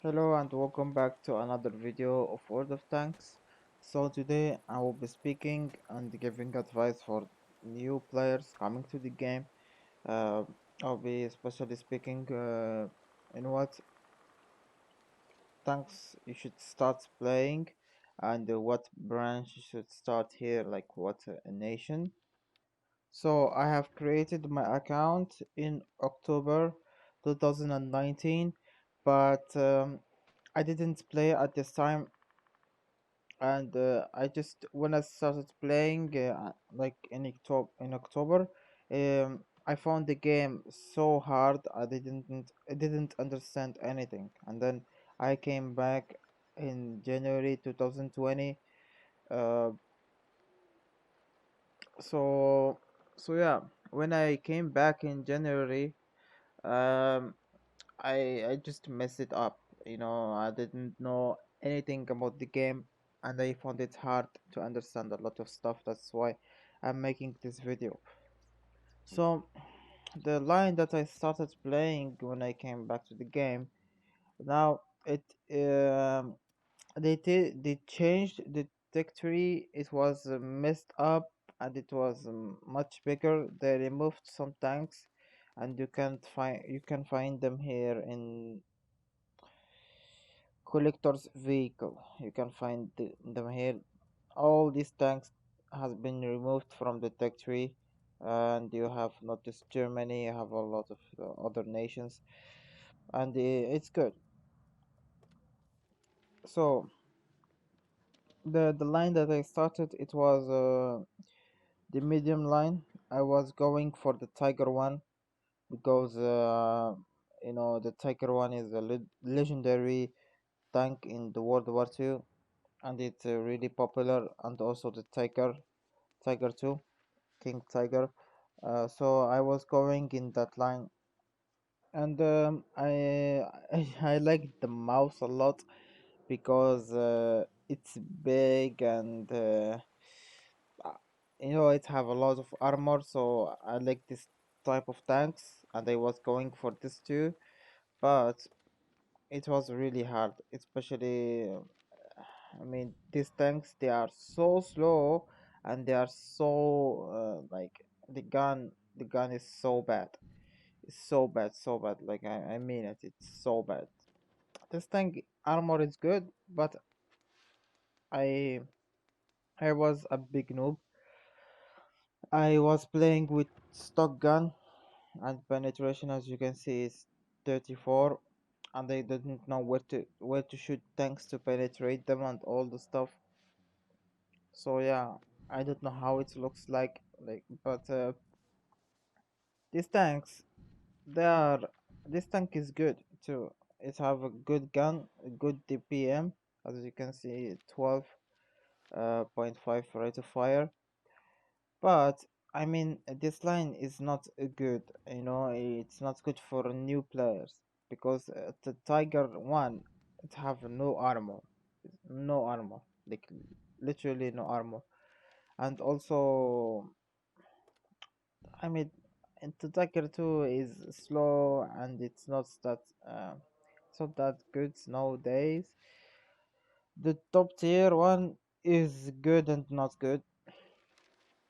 Hello and welcome back to another video of World of Tanks. So today I will be speaking and giving advice for new players coming to the game. Uh, I'll be especially speaking in what tanks you should start playing and what branch you should start here, like what nation. So I have created my account in October 2019, but I didn't play at this time, and I just when I started playing like in October, I found the game so hard. I didn't understand anything, and then I came back in January 2020. Uh, so so yeah, when I came back in January, um, I just messed it up. I didn't know anything about the game, and I found it hard to understand a lot of stuff. That's why I'm making this video. So the line that I started playing when I came back to the game, now it they changed the tech tree. It was messed up and it was much bigger. They removed some tanks, and you can find them here in collector's vehicle. You can find them here. All these tanks has been removed from the tech tree, and you have not just Germany, you have a lot of other nations, and it's good. So the line that I started, it was the medium line. I was going for the Tiger one because the Tiger one is a legendary tank in the World War II, and it's really popular, and also the Tiger 2, King Tiger. So I was going in that line, and I like the mouse a lot because it's big, and uh, it have a lot of armor. So I like this type of tanks, and I was going for this too, but it was really hard, especially. I mean, these tanks, they are so slow, and they are so like the gun is so bad. It's so bad, so bad. Like I mean it. It's so bad. This tank armor is good, but I I was a big noob. I was playing with stock gun, and penetration, as you can see, is 34, and I didn't know where to shoot tanks to penetrate them and all the stuff. So yeah, I don't know how it looks like, but these tanks, they are this tank is good too. It have a good gun, a good DPM, as you can see, 12.5 rate of fire. But I mean, this line is not good. It's not good for new players because the Tiger one, it have no armor, like literally no armor, and also I mean, the Tiger 2 is slow, and it's not that good nowadays. The top tier one is good and not good.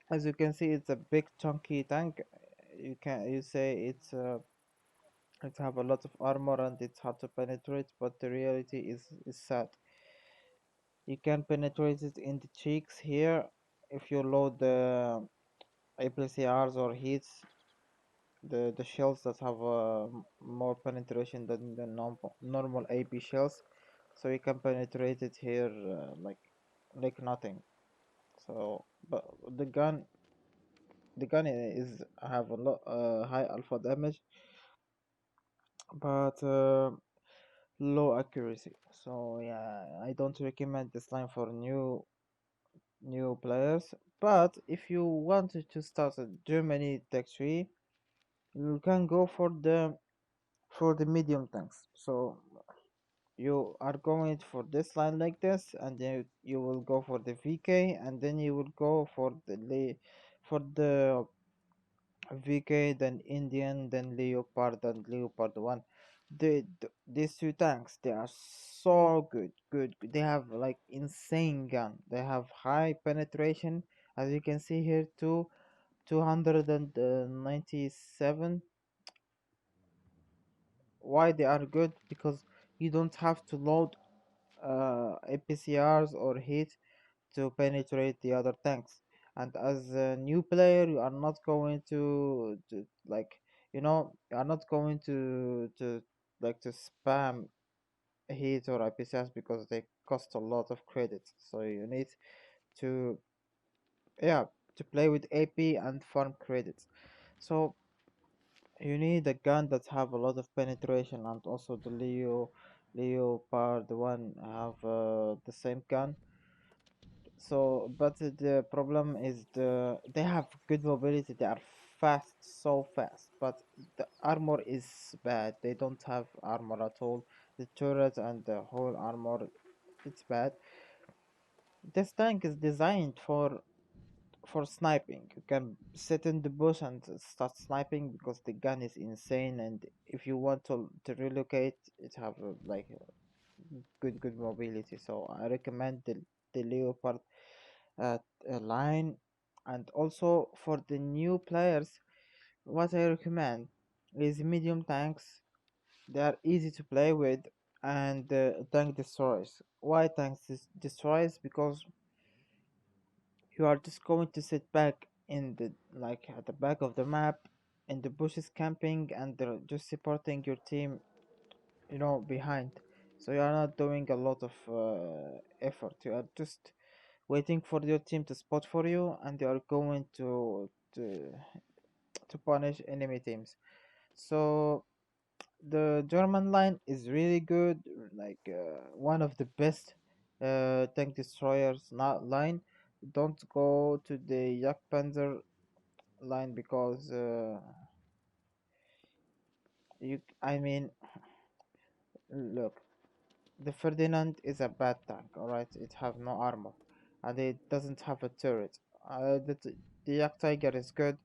As you can see, it's a big chunky tank. You say it have a lot of armor and it's hard to penetrate, but the reality is sad. You can penetrate it in the cheeks here if you load the APCRs or heats, the shells that have more penetration than the normal AP shells, so you can penetrate it here like nothing. So, but the gun is have a lot high alpha damage, but low accuracy. So yeah, I don't recommend this line for new players. But if you wanted to start a Germany tech tree, you can go for the medium tanks. So you are going for this line like this, and then you will go for the VK, and then you will go for the VK, then Indian, then Leopard, and Leopard 1. these two tanks, they are so good. They have like insane gun. They have high penetration, as you can see here, 297. Why they are good? Because you don't have to load APCRs or heat to penetrate the other tanks. And as a new player, you are not going to like, you are not going to like to spam heat or IPCS because they cost a lot of credits. So you need to, yeah, to play with AP and farm credits. So you need a gun that have a lot of penetration, and also the Leopard one have the same gun. So, but the problem is they have good mobility. They are fast, so fast. But the armor is bad. They don't have armor at all. The turret and the whole armor, it's bad. This tank is designed for sniping. You can sit in the bush and start sniping because the gun is insane. And if you want to relocate, it have like good mobility. So I recommend the Leopard line. And also for the new players, what I recommend is medium tanks. They are easy to play with, and tank destroyers. Why tanks destroyers? Because you are just going to sit back in the like at the back of the map in the bushes camping, and they're just supporting your team, behind. So you are not doing a lot of effort. You are just waiting for your team to spot for you, and you are going to punish enemy teams. So the German line is really good, like one of the best tank destroyers not line. Don't go to the Yak Panzer line because I mean, look, the Ferdinand is a bad tank. All right, it have no armor, and it doesn't have a turret. The Yak Tiger is good,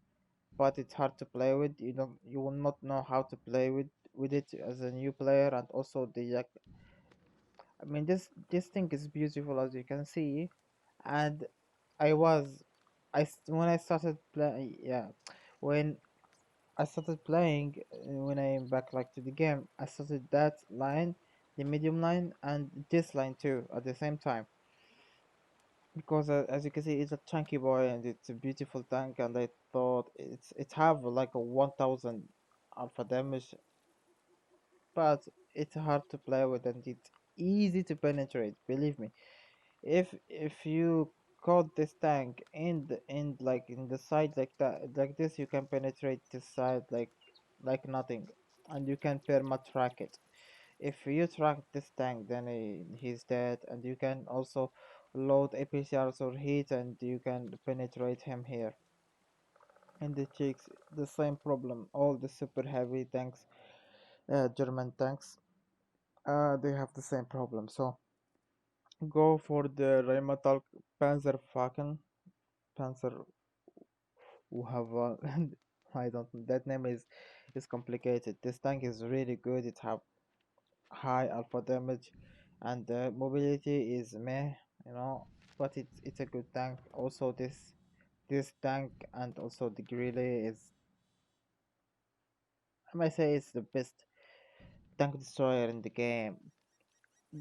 but it's hard to play with. You will not know how to play with it as a new player. And also the Yak, I mean, this thing is beautiful, as you can see. And I was when I started playing, yeah, when I started playing, when I am back like to the game, I started that line, the medium line, and this line too at the same time. Because as you can see, it's a chunky boy and it's a beautiful tank, and I thought it have like a 1000 alpha damage, but it's hard to play with and it's easy to penetrate. Believe me, if you caught this tank in the side like that, like this, you can penetrate this side like nothing, and you can perma track it. If you track this tank, then he's dead, and you can also load APCRs or heat, and you can penetrate him here in the cheeks. The same problem. All the super heavy tanks, German tanks, they have the same problem. So go for the Rheinmetall Panzerwaffen. Panzer who have I don't know, that name is complicated. This tank is really good. It have high alpha damage, and the mobility is meh, you know, but it's a good tank. Also this tank and also the Grilly is, I might say, it's the best tank destroyer in the game.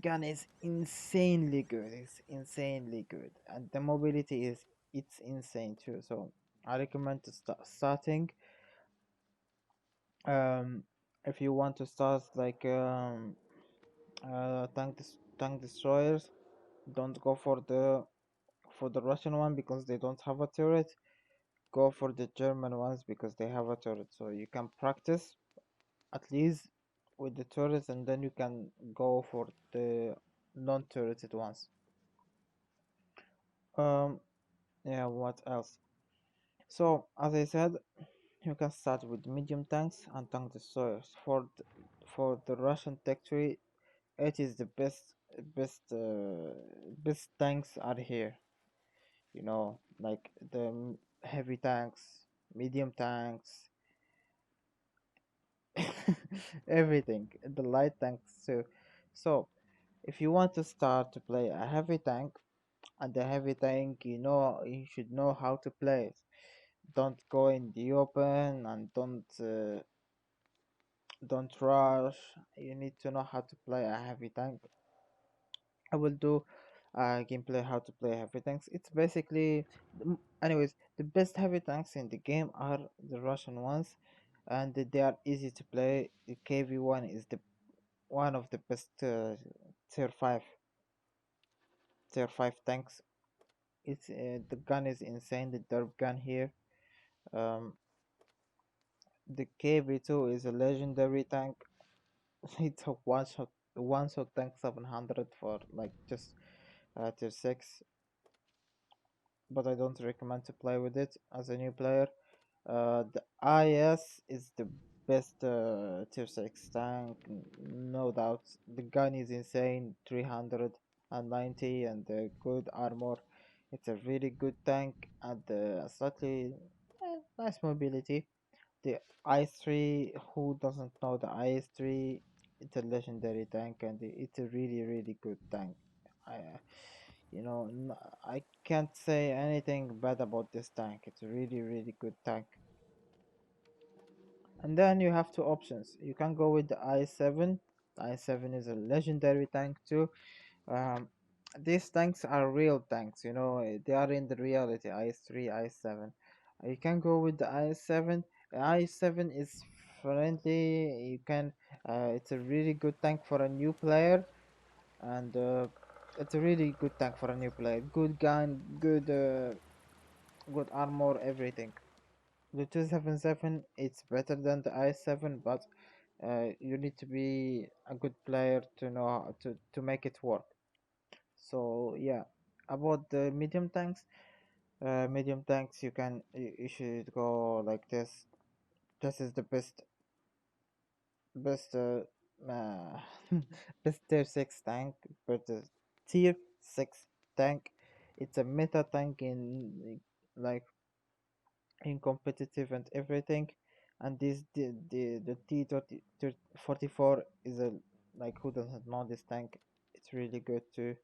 Gun is insanely good. It's insanely good, and the mobility is it's insane too. So I recommend to starting. Um, if you want to start like tank destroyers, don't go for the Russian one because they don't have a turret. Go for the German ones because they have a turret. So you can practice at least with the turrets, and then you can go for the non-turreted ones. Um, yeah, what else? So as I said, you can start with medium tanks and tank destroyers. For the Russian tech tree, it is the best tanks are here. Like the heavy tanks, medium tanks, everything. The light tanks too. So if you want to start to play a heavy tank, and the heavy tank, you should know how to play it. Don't go in the open and don't rush. You need to know how to play a heavy tank. I will do gameplay how to play heavy tanks. It's basically, anyways, the best heavy tanks in the game are the Russian ones, and they are easy to play. The KV1 is the one of the best tier 5 tier 5 tanks. It's the gun is insane. The derp gun here. Um, the KV2 is a legendary tank. It's a one shot tank 700 for like just tier 6, but I don't recommend to play with it as a new player. The IS is the best tier 6 tank, no doubt. The gun is insane, 390, and the good armor. It's a really good tank and slightly nice mobility. The IS-3, who doesn't know the IS-3? It's a legendary tank and it's a really, really good tank. I, I can't say anything bad about this tank. It's a really, really good tank. And then you have two options. You can go with the i7. The i7 is a legendary tank too. Um, these tanks are real tanks, they are in the reality. IS-3, IS-7. You can go with the IS-7. IS-7 is friendly. It's a really good tank for a new player, and it's a really good tank for a new player. Good gun, good armor, everything. The 277, it's better than the i7, but you need to be a good player to know how to make it work. So yeah, about the medium tanks, you should go like this. This is the best uh, best tier 6 tank, but the tier 6 tank, it's a meta tank like in competitive and everything. And this the T44 is a, like, who doesn't know this tank? It's really good too.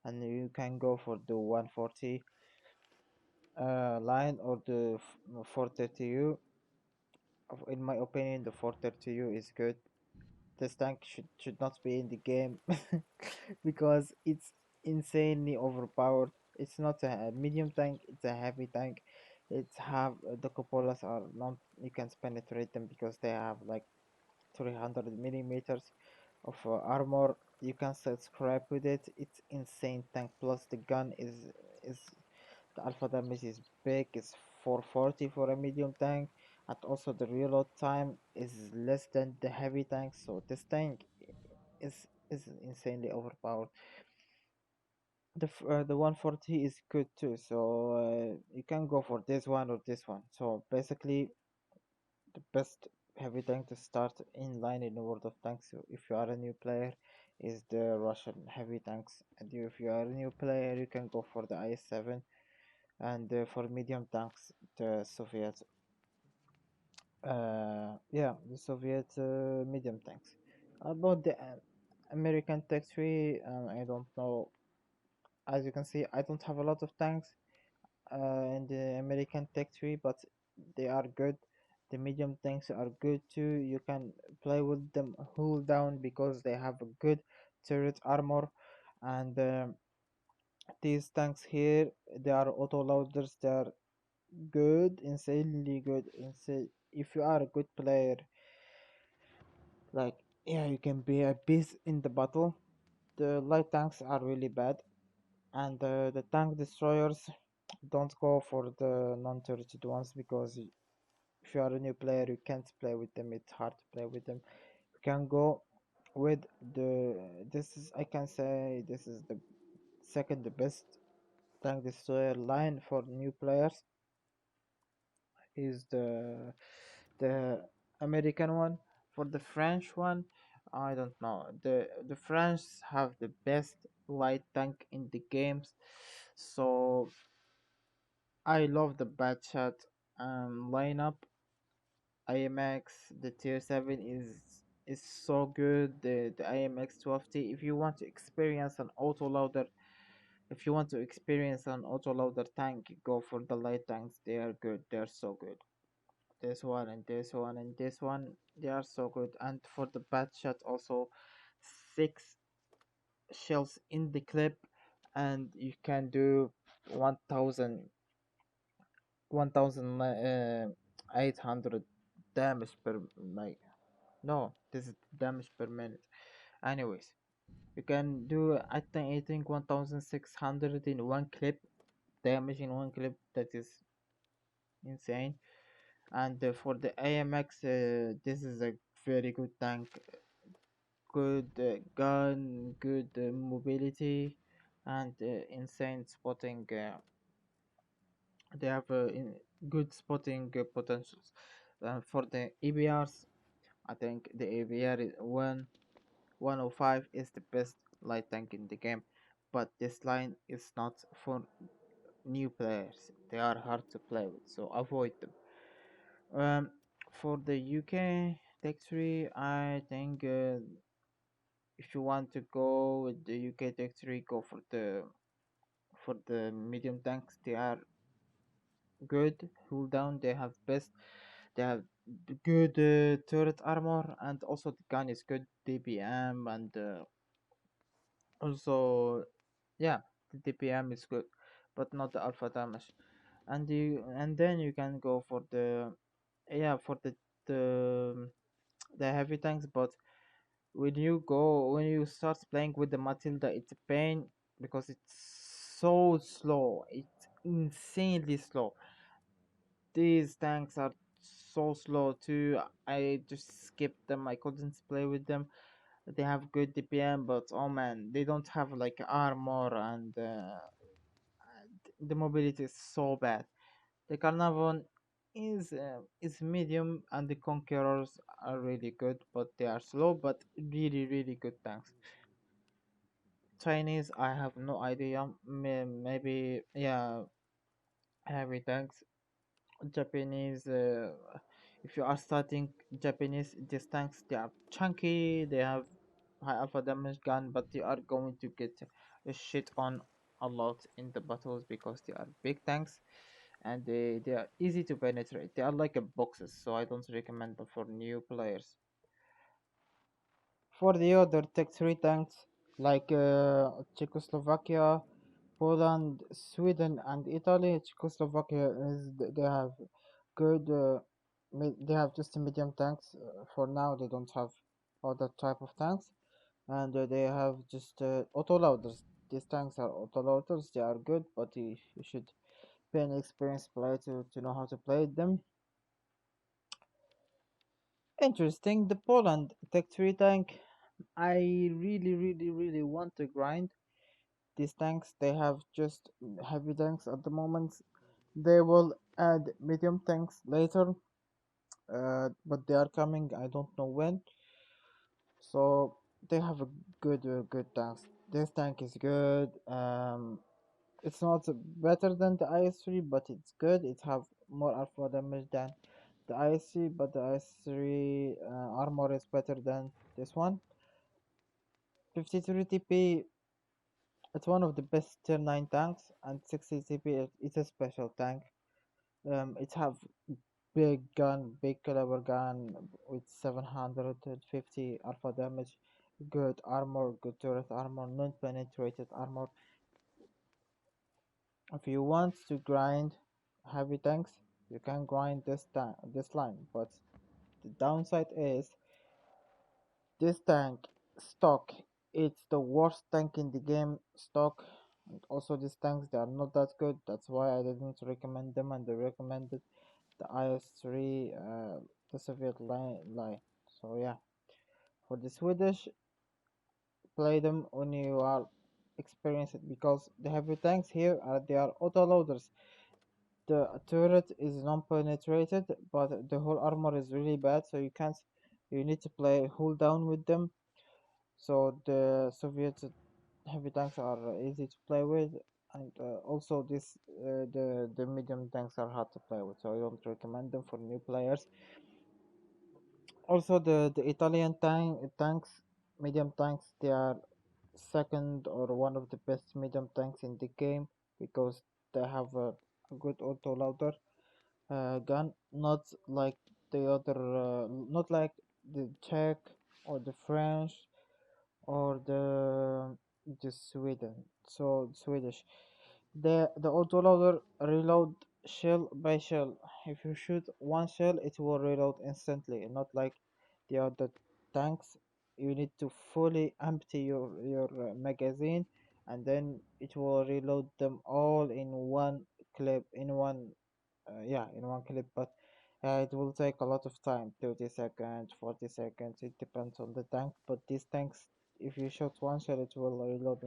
And you can go for the 140 line or the 430U. In my opinion, the 430U is good. This tank should not be in the game because it's insanely overpowered. It's not a medium tank, it's a heavy tank. It's have the cupolas are not, you can penetrate them because they have like 300 millimeters of armor. You can set scrap with it. It's insane tank. Plus the gun is the alpha damage is big. It's 440 for a medium tank, and also the reload time is less than the heavy tank. So this tank is insanely overpowered. The 140 is good too. So you can go for this one or this one. So basically, the best heavy tank to start in line in the world of tanks, if you are a new player, is the Russian heavy tanks. And if you are a new player, you can go for the IS-7. And for medium tanks, the Soviet, the Soviet medium tanks. About the American tech tree, I don't know. As you can see, I don't have a lot of tanks in the American tech tree, but they are good. The medium tanks are good too. You can play with them hull down because they have a good turret armor. And these tanks here, they are auto loaders. They are good, insanely good. If you are a good player, like, yeah, you can be a beast in the battle. The light tanks are really bad, and the tank destroyers, don't go for the non-turreted ones because if you are a new player, you can't play with them. It's hard to play with them. You can go with the this is I can say this is the second the best tank destroyer line for new players is the American one. For the French one, I don't know. The French have the best light tank in the games, so I love the Bad Shot lineup. IMX. The tier 7 is so good. The IMX 12T. If you want to experience an autoloader, if you want to experience an autoloader tank, go for the light tanks. They are good. They are so good. This one and this one and this one, they are so good. And for the bat shot also, 6 shells in the clip, and you can do 1000 1800 damage per, like, no, this is damage per minute. Anyways, you can do, I think 1600 in one clip, damage in one clip. That is insane. And for the AMX, this is a very good tank. Good gun, good mobility, and insane spotting. They have good spotting potentials. For the EBRs, I think the EBR is 105 is the best light tank in the game, but this line is not for new players. They are hard to play with, so avoid them. Um, for the UK Tech 3, I think if you want to go with the UK Tech 3, go for the medium tanks. They are good. Hold down. They have best. They have good turret armor, and also the gun is good DPM, and also, yeah, the DPM is good, but not the alpha damage. And then you can go for the, yeah, for the heavy tanks. But when you start playing with the Matilda, it's a pain because it's so slow. It's insanely slow. These tanks are so slow too. I just skipped them. I couldn't play with them. They have good DPM, but oh man, they don't have like armor, and the mobility is so bad. The Carnarvon is medium, and the Conquerors are really good, but they are slow, but really really good tanks. Chinese, I have no idea. Maybe, yeah, heavy tanks. Japanese, if you are starting Japanese, these tanks, they are chunky, they have high alpha damage gun, but they are going to get a shit on a lot in the battles because they are big tanks, and they are easy to penetrate. They are like a boxes, so I don't recommend them for new players. For the other Tech 3 tanks, like Czechoslovakia, Poland, Sweden, and Italy. Czechoslovakia they have good. They have just medium tanks. For now, they don't have other type of tanks, and they have just autoloaders. These tanks are autoloaders. They are good, but you should be an experienced player to know how to play them. Interesting. The Poland Tech 3 tank. I really, really, really want to grind these tanks. They have just heavy tanks at the moment. They will add medium tanks later, but they are coming. I don't know when. So they have a good tanks. This tank is good. It's not better than the IS3, but it's good. It have more alpha damage than the IS3, but the IS3 armor is better than this one. 53 TP. It's one of the best tier 9 tanks, and 60 TP it's a special tank. It have big gun, big caliber gun with 750 alpha damage, good armor, good turret armor, non-penetrated armor. If you want to grind heavy tanks, you can grind this line, but the downside is this tank stock. It's the worst tank in the game stock, and also these tanks they are not that good. That's why I didn't recommend them, and I recommended the IS3, the Soviet line. So yeah, for the Swedish, play them when you are experienced because the heavy tanks here they are autoloaders. The turret is non-penetrated, but the whole armor is really bad, so you can't. You need to play hold down with them. So the Soviet heavy tanks are easy to play with, and also the medium tanks are hard to play with. So I don't recommend them for new players. Also, the Italian tanks, medium tanks, they are second or one of the best medium tanks in the game because they have a good auto loader gun, not like the other, not like the Czech or the French or the Sweden. So Swedish. The autoloader reload shell by shell. If you shoot one shell, it will reload instantly. Not like the other tanks. You need to fully empty your magazine, and then it will reload them all in one clip, in one yeah, in one clip. But it will take a lot of time, 30 seconds, 40 seconds. It depends on the tank. But these tanks, if you shoot one shell, it will reload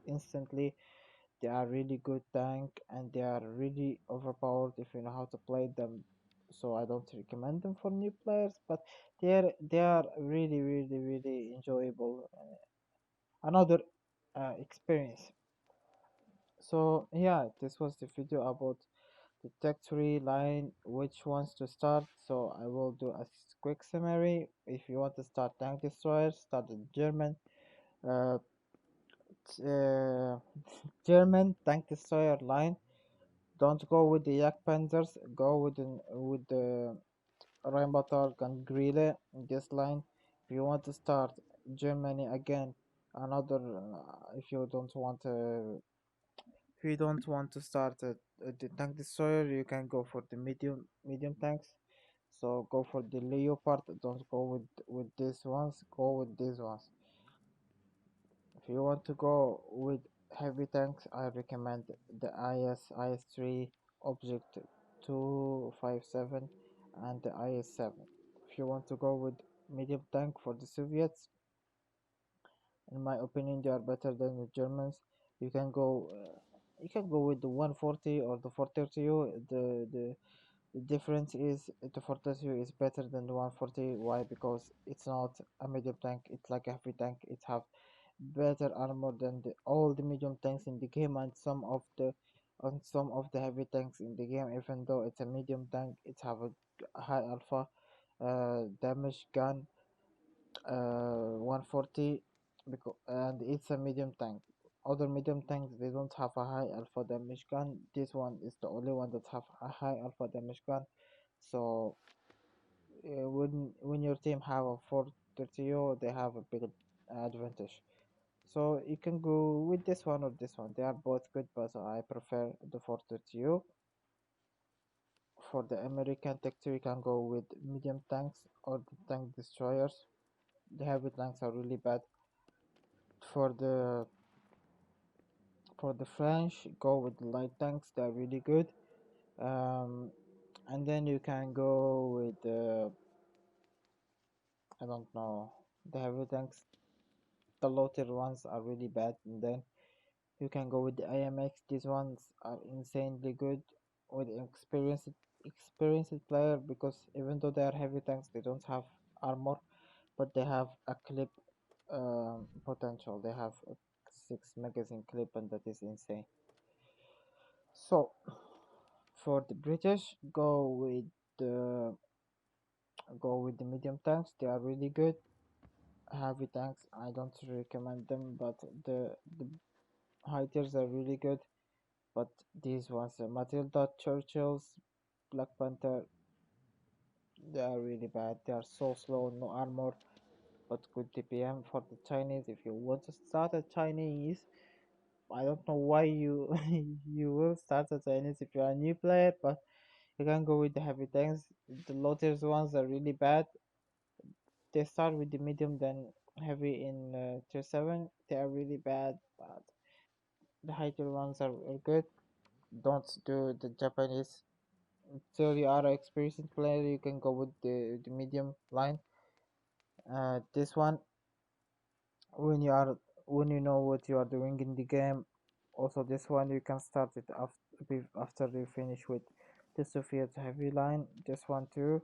instantly. They are really good tank and they are really overpowered if you know how to play them. So I don't recommend them for new players, but they are really really really enjoyable. Another experience. So yeah, this was the video about the tech tree line, which wants to start. So I will do a quick summary. If you want to start tank destroyers, start the uh, uh, German tank destroyer line. Don't go with the Yak Panzers, go with the Rheinbatalk and Grille in this line. If you want to start Germany again, another if you don't want to start the tank destroyer, you can go for the medium tanks. So go for the Leopard. Don't go with these ones. Go with these ones. If you want to go with heavy tanks, I recommend the IS-3 Object 257 and the IS-7. If you want to go with medium tank for the Soviets, in my opinion, they are better than the Germans. You can go, you can go with the 140 or the 430. The difference is the 430 is better than the 140. Why? Because it's not a medium tank. It's like a heavy tank. It have better armor than all the medium tanks in the game and some of the heavy tanks in the game. Even though it's a medium tank, it have a high alpha damage gun, 140, because and it's a medium tank. Other medium tanks, they don't have a high alpha damage gun. This one is the only one that have a high alpha damage gun. So when your team have a 430, they have a big advantage. So you can go with this one or this one. They are both good, but I prefer the 430. For the American Tech 2, you can go with medium tanks or the tank destroyers. The heavy tanks are really bad. For the French, go with the light tanks. They're really good. Um, and then you can go with I don't know, the heavy tanks. The low tier ones are really bad, and then you can go with the IMX. These ones are insanely good with experienced player, because even though they are heavy tanks, they don't have armor, but they have a clip potential. They have a 6 magazine clip, and that is insane. So for the British, the go with the medium tanks. They are really good. Heavy tanks, I don't recommend them, but the high tiers are really good. But these ones, Matilda, Churchills, Black Panther, they are really bad. They are so slow, no armor, but good DPM. For the Chinese, if you want to start a Chinese, I don't know why you you will start a Chinese if you're a new player, but you can go with the heavy tanks. The low tiers ones are really bad. They start with the medium, then heavy in tier 7. They are really bad, but the high tier ones are good. Don't do the Japanese. So you are an experienced player, you can go with the medium line. This one, when you are when you know what you are doing in the game. Also, this one you can start it after you finish with the Soviet heavy line. This one too,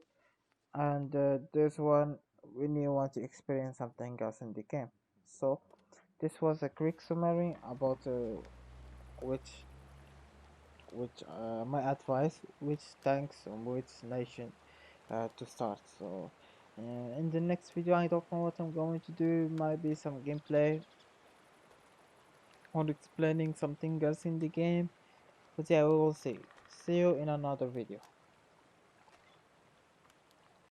and this one when you want to experience something else in the game. So this was a quick summary about which my advice, which tanks and which nation to start. So In the next video, I don't know what I'm going to do. Might be some gameplay or explaining something else in the game. But yeah, we will see. See you in another video.